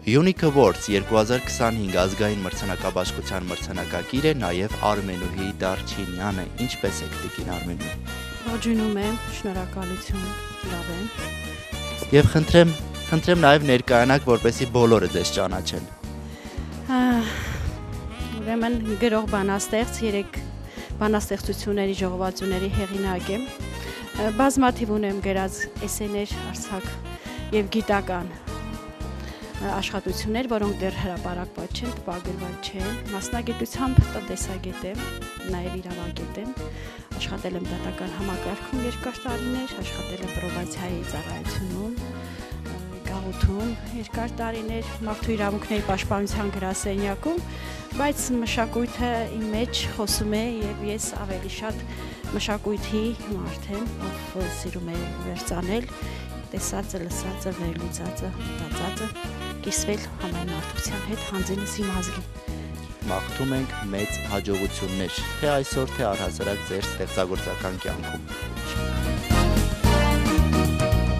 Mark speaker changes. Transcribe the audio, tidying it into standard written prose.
Speaker 1: Unique Awards 2025 ազգային մրցանակաբաշխության մրցանակակիր է նաև Արմենուհի Դարչինյանը։ Ինչպես եք տիկին Արմենուհի։
Speaker 2: Ողջունում եմ, շնորհակալություն, լավ եմ։
Speaker 1: Եվ խնդրեմ նաև ներկայանաք, որպեսզի բոլորը ձեզ ճանաչեն։
Speaker 2: Ուրեմն գրող բանաստեղծ, 3 բանաստեղծությունների ժողովածուների հեղինակ եմ։ Բազմաթիվ ունեմ գրած էսսեներ, արձակ եւ գիտական աշխատություններ, որոնք դեռ հրապարակված չեն, տպագրված չեն։ Մասնագիտությամբ տնտեսագետ եմ, նաև իրավագետ եմ։ Աշխատել եմ դատական համակարգում երկար տարիներ, աշխատել եմ պրոբացիայի ծառայությունում, գաղութում երկար տարիներ, մարդու իրավունքների պաշտպանության գրասենյակում, բայց մշակույթը իմ մեջ խոսում է եւ ես ավելի շատ մշակույթի մարդ եմ, ով սիրում է վերցանել տեսածը, լսածը, վերլուծածը, մտածածը, կիսվել համայն մարդկության հետ, հանձինս իմ ազգին։
Speaker 1: Մաղթում ենք մեծ հաջողություններ, թե այսօր, թե առհասարակ ձեր ստեղծագործական կյանքում։